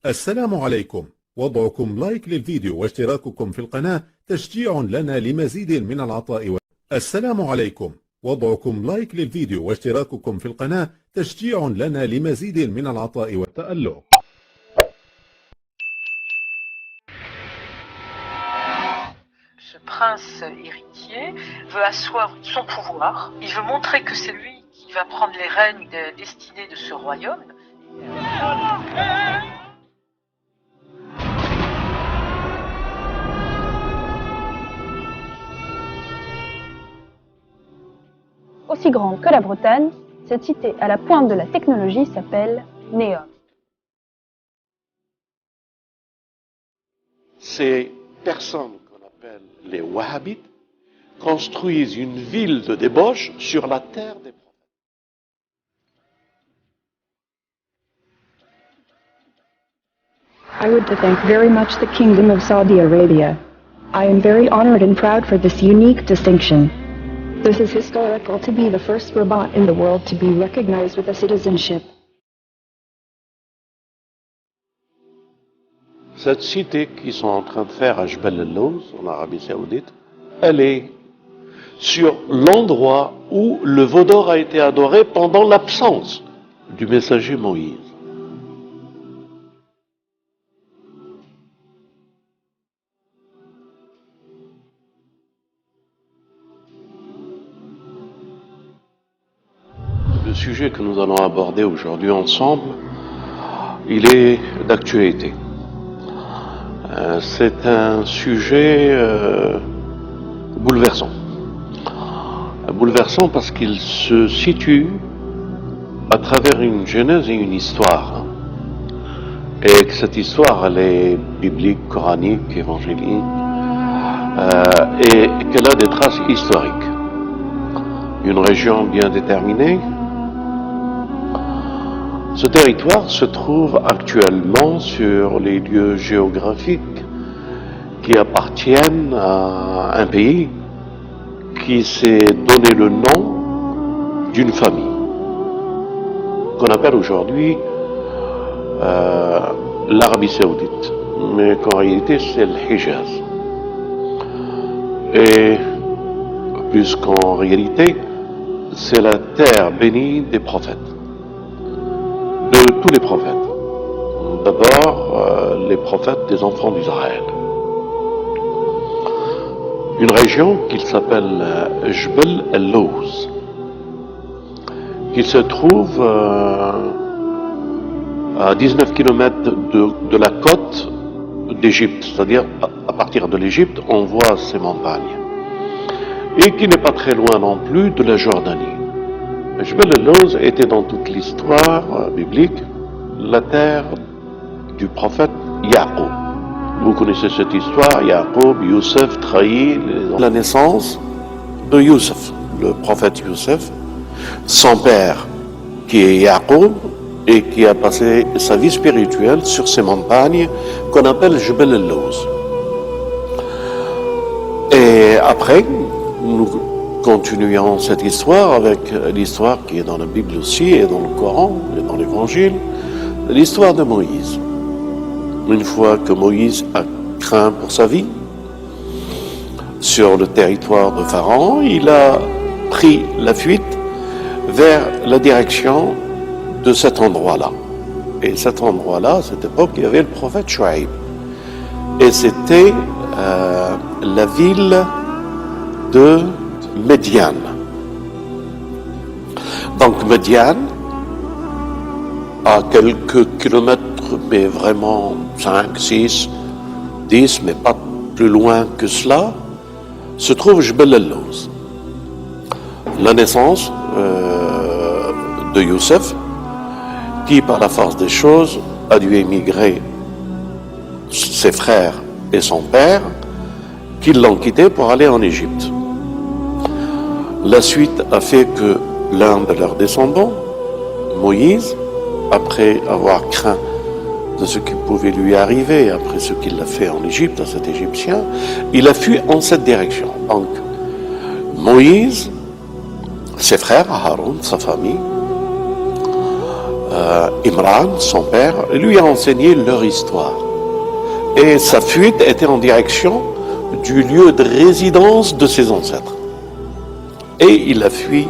السلام عليكم. وضعكم لايك للفيديو واشتراككم في القناة تشجيع لنا لمزيد من العطاء السلام عليكم. وضعكم لايك للفيديو واشتراككم في القناة تشجيع لنا لمزيد من العطاء والتألق. Ce prince héritier veut asseoir son pouvoir, il veut montrer que c'est lui qui va prendre les rênes destinées de ce royaume. Aussi grande que la Bretagne, cette cité à la pointe de la technologie s'appelle Neom. Ces personnes qu'on appelle les Wahhabites construisent une ville de débauche sur la terre des prophètes. I would to thank very much the Kingdom of Saudi Arabia. I am very honored and proud for this unique distinction. This is historical to be the first Rabat in the world to be recognized with a citizenship. Cette cité qu'ils sont en train de faire à Jebel el-Lawz, en Arabie Saoudite, elle est sur l'endroit où le veau d'or a été adoré pendant l'absence du messager Moïse. Le sujet que nous allons aborder aujourd'hui ensemble, il est d'actualité. C'est un sujet bouleversant. Bouleversant parce qu'il se situe à travers une genèse et une histoire. Et que cette histoire, elle est biblique, coranique, évangélique, et qu'elle a des traces historiques. Une région bien déterminée. Ce territoire se trouve actuellement sur les lieux géographiques qui appartiennent à un pays qui s'est donné le nom d'une famille, qu'on appelle aujourd'hui l'Arabie Saoudite, mais qu'en réalité c'est le Hijaz. Et puisqu'en réalité c'est la terre bénie des prophètes. De tous les prophètes. D'abord, les prophètes des enfants d'Israël. Une région qui s'appelle Jebel el-Lawz, qui se trouve à 19 km de la côte d'Égypte, c'est-à-dire à partir de l'Égypte, on voit ces montagnes. Et qui n'est pas très loin non plus de la Jordanie. Jebel el-Lawz était dans toute l'histoire biblique la terre du prophète Yaqub. Vous connaissez cette histoire, Yaqub, Youssef, trahi, la naissance de Youssef, le prophète Youssef, son père qui est Yaqub et qui a passé sa vie spirituelle sur ces montagnes qu'on appelle Jebel el-Lawz. Et après, nous continuons cette histoire avec l'histoire qui est dans la Bible aussi, et dans le Coran, et dans l'Évangile, l'histoire de Moïse. Une fois que Moïse a craint pour sa vie, sur le territoire de Pharaon, il a pris la fuite vers la direction de cet endroit-là. Et cet endroit-là, à cette époque, il y avait le prophète Shuaïb. Et c'était la ville de Médiane. Donc Médiane, à quelques kilomètres, mais vraiment 5, 6, 10, mais pas plus loin que cela, se trouve Jebel el-Lawz. La naissance de Youssef, qui par la force des choses a dû émigrer, ses frères et son père, qui l'ont quitté pour aller en Égypte. La suite a fait que l'un de leurs descendants, Moïse, après avoir craint de ce qui pouvait lui arriver, après ce qu'il a fait en Égypte, à cet Égyptien, il a fui en cette direction. Donc, Moïse, ses frères, Haroun, sa famille, Imran, son père, lui a enseigné leur histoire. Et sa fuite était en direction du lieu de résidence de ses ancêtres. Et il a fui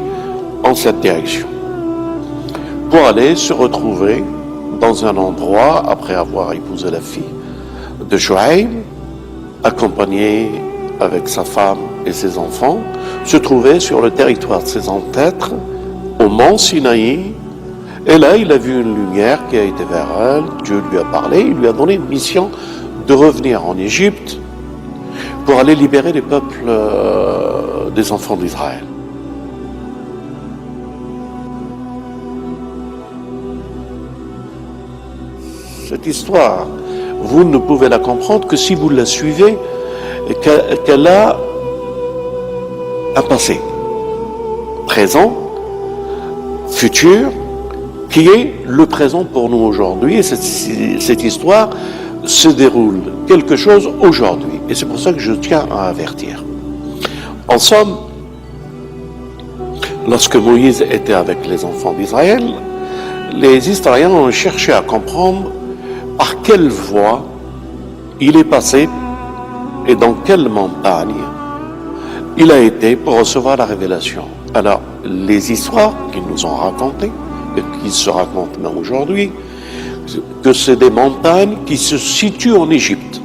en cette direction pour aller se retrouver dans un endroit, après avoir épousé la fille de Shuaib, accompagné avec sa femme et ses enfants, se trouvait sur le territoire de ses ancêtres, au mont Sinaï. Et là, il a vu une lumière qui a été vers elle, Dieu lui a parlé, il lui a donné une mission de revenir en Égypte pour aller libérer les peuples des enfants d'Israël. Cette histoire, vous ne pouvez la comprendre que si vous la suivez, qu'elle a un passé, présent, futur, qui est le présent pour nous aujourd'hui. Et cette histoire se déroule quelque chose aujourd'hui. Et c'est pour ça que je tiens à avertir. En somme, lorsque Moïse était avec les enfants d'Israël, les historiens ont cherché à comprendre par quelle voie il est passé et dans quelle montagne il a été pour recevoir la révélation. Alors, les histoires qu'ils nous ont racontées, et qui se racontent même aujourd'hui, que c'est des montagnes qui se situent en Égypte.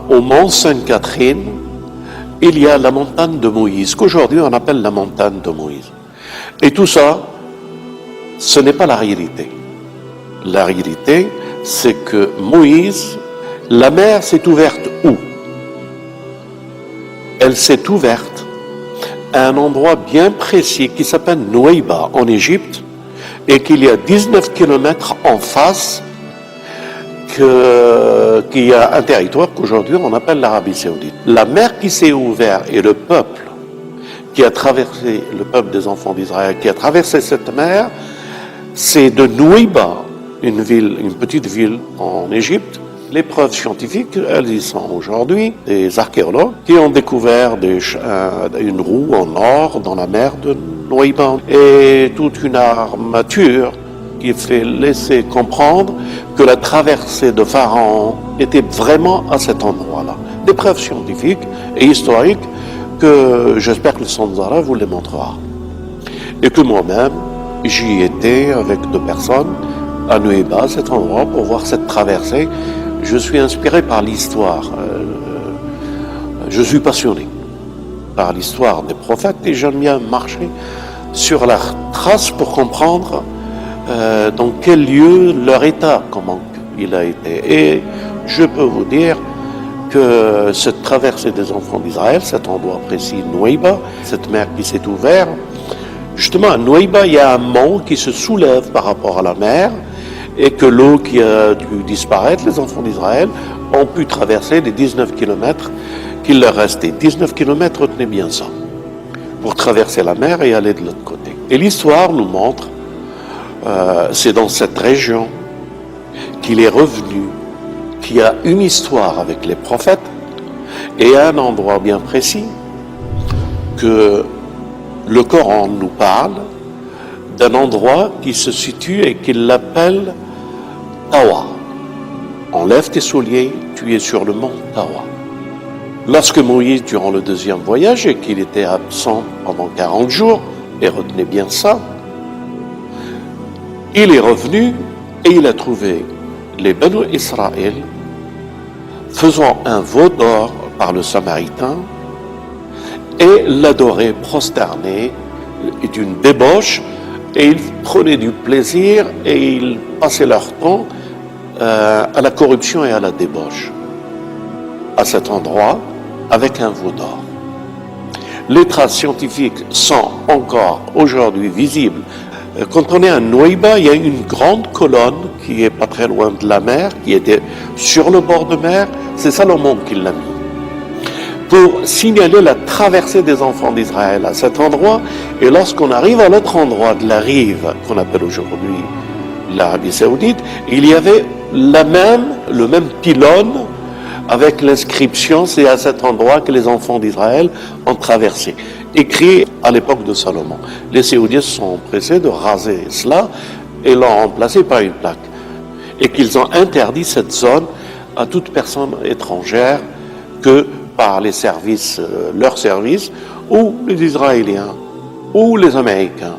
Au mont Sainte-Catherine, il y a la montagne de Moïse, qu'aujourd'hui on appelle la montagne de Moïse. Et tout ça, ce n'est pas la réalité. La réalité, c'est que Moïse, la mer s'est ouverte où? Elle s'est ouverte à un endroit bien précis qui s'appelle Nouaïba en Égypte et qu'il y a 19 kilomètres en face qu'il y a un territoire qu'aujourd'hui on appelle l'Arabie Saoudite. La mer qui s'est ouverte et le peuple qui a traversé, le peuple des enfants d'Israël qui a traversé cette mer, c'est de Nouaïba, une petite ville en Égypte. Les preuves scientifiques, elles y sont aujourd'hui. Des archéologues qui ont découvert une roue en or dans la mer de Nouaïba et toute une armature qui fait laisser comprendre que la traversée de Pharaon était vraiment à cet endroit-là. Des preuves scientifiques et historiques que j'espère que le Sanzara vous les montrera. Et que moi-même, j'y étais avec 2 personnes à Nouaïba, cet endroit, pour voir cette traversée. Je suis inspiré par l'histoire. Je suis passionné par l'histoire des prophètes et j'aime bien marcher sur leurs traces pour comprendre dans quel lieu leur état, comment il a été. Et je peux vous dire que cette traversée des enfants d'Israël, cet endroit précis, Nouaïba, cette mer qui s'est ouverte, justement à Nouaïba, il y a un mont qui se soulève par rapport à la mer et que l'eau qui a dû disparaître, les enfants d'Israël ont pu traverser les 19 kilomètres qu'il leur restait. 19 kilomètres, retenez bien ça, pour traverser la mer et aller de l'autre côté. Et l'histoire nous montre, c'est dans cette région qu'il est revenu, qu'il y a une histoire avec les prophètes et à un endroit bien précis que le Coran nous parle d'un endroit qui se situe et qu'il l'appelle Tawa. Enlève tes souliers, tu es sur le mont Tawa. Lorsque Moïse, durant le 2e voyage, et qu'il était absent pendant 40 jours, et retenez bien ça, il est revenu et il a trouvé les Banu Israël faisant un veau d'or par le Samaritain et l'adoraient prosterné d'une débauche, et ils prenaient du plaisir et ils passaient leur temps à la corruption et à la débauche à cet endroit avec un veau d'or. Les traces scientifiques sont encore aujourd'hui visibles. Quand on est à Nouaïba, il y a une grande colonne qui est pas très loin de la mer, qui était sur le bord de mer. C'est Salomon qui l'a mis pour signaler la traversée des enfants d'Israël à cet endroit. Et lorsqu'on arrive à l'autre endroit de la rive, qu'on appelle aujourd'hui l'Arabie Saoudite, il y avait le même pylône avec l'inscription, c'est à cet endroit que les enfants d'Israël ont traversé. écrit à l'époque de Salomon. Les Saoudiens se sont empressés de raser cela et l'ont remplacé par une plaque. Et qu'ils ont interdit cette zone à toute personne étrangère que par les services, leurs services, ou les Israéliens, ou les Américains,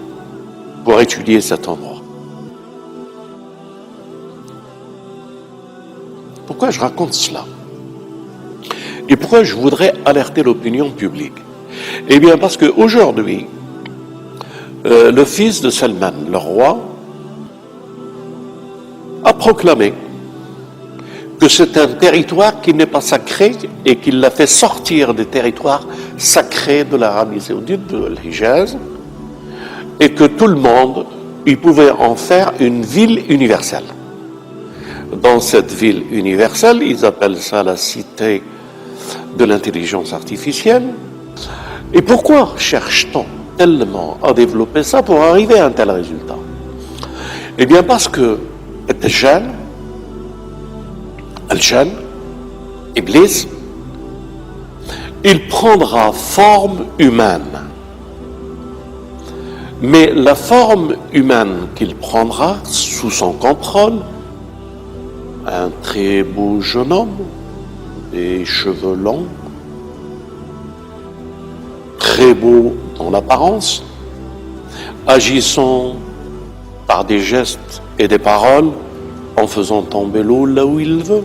pour étudier cet endroit. Pourquoi je raconte cela? Et pourquoi je voudrais alerter l'opinion publique? Eh bien, parce qu'aujourd'hui, le fils de Salman, le roi, a proclamé que c'est un territoire qui n'est pas sacré et qu'il l'a fait sortir des territoires sacrés de l'Arabie Saoudite, de l'Hijaz, et que tout le monde, il pouvait en faire une ville universelle. Dans cette ville universelle, ils appellent ça la cité de l'intelligence artificielle. Et pourquoi cherche-t-on tellement à développer ça pour arriver à un tel résultat? Eh bien parce que Al-Jan, Iblis, il prendra forme humaine. Mais la forme humaine qu'il prendra sous son contrôle, un très beau jeune homme, des cheveux longs, très beau dans l'apparence, agissant par des gestes et des paroles, en faisant tomber l'eau là où il veut,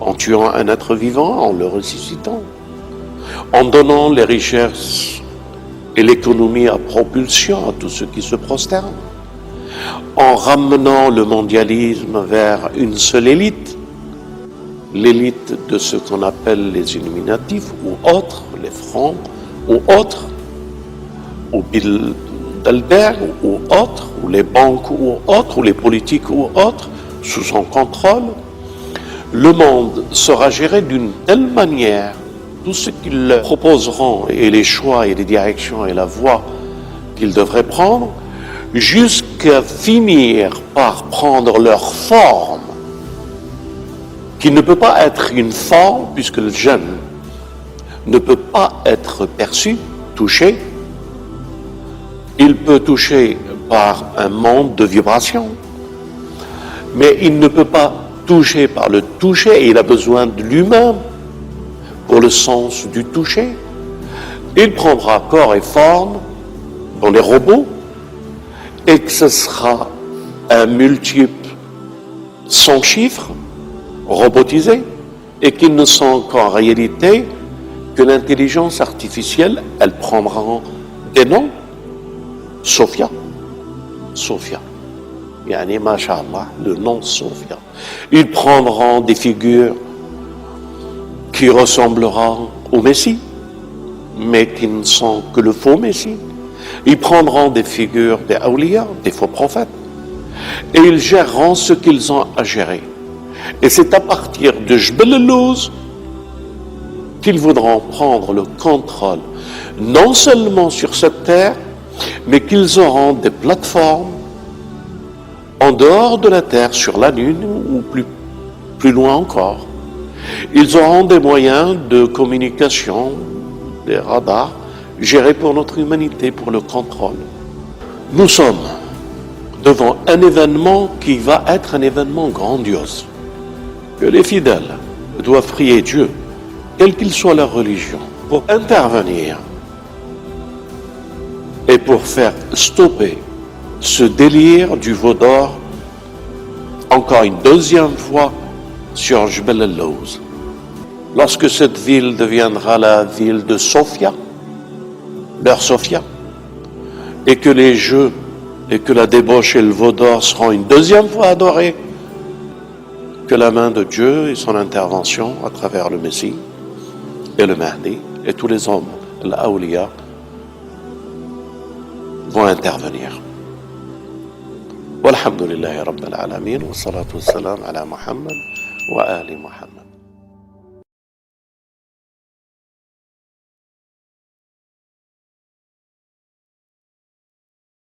en tuant un être vivant, en le ressuscitant, en donnant les richesses et l'économie à propulsion à tous ceux qui se prosternent, en ramenant le mondialisme vers une seule élite, l'élite de ce qu'on appelle les Illuminatifs ou autres, les Francs ou autres, ou Bilderberg ou autres, ou les banques ou autres, ou les politiques ou autres, sous son contrôle. Le monde sera géré d'une telle manière, tout ce qu'ils leur proposeront et les choix et les directions et la voie qu'ils devraient prendre, jusqu'à finir par prendre leur forme, qui ne peut pas être une forme, puisque le jeune ne peut pas être perçu, touché. Il peut toucher par un monde de vibrations, mais il ne peut pas toucher par le toucher, et il a besoin de l'humain pour le sens du toucher. Il prendra corps et forme dans les robots, et que ce sera un multiple sans chiffre, robotisé, et qu'ils ne sont qu'en réalité que l'intelligence artificielle. Elle prendra des noms. Sophia, yani masha'Allah, le nom Sophia. Ils prendront des figures qui ressembleront au Messie, mais qui ne sont que le faux Messie. Ils prendront des figures des awliya, des faux prophètes, et ils géreront ce qu'ils ont à gérer. Et c'est à partir de Jbel al-Lawz qu'ils voudront prendre le contrôle, non seulement sur cette terre, mais qu'ils auront des plateformes en dehors de la Terre, sur la Lune ou plus loin encore. Ils auront des moyens de communication, des radars, gérés pour notre humanité, pour le contrôle. Nous sommes devant un événement qui va être un événement grandiose, que les fidèles doivent prier Dieu, quelle qu'il soit leur religion, pour intervenir et pour faire stopper ce délire du veau d'or, encore une deuxième fois, sur Jbel al-Lawz. Lorsque cette ville deviendra la ville de Sophia, leur Sophia, et que les jeux et que la débauche et le veau d'or seront une deuxième fois adorés, que la main de Dieu et son intervention à travers le Messie et le Mahdi et tous les hommes, l'Awliya, vont intervenir. Walhamdulillahi Rabbil Alamin, wa salatu wa salam ala Muhammad wa ali Muhammad.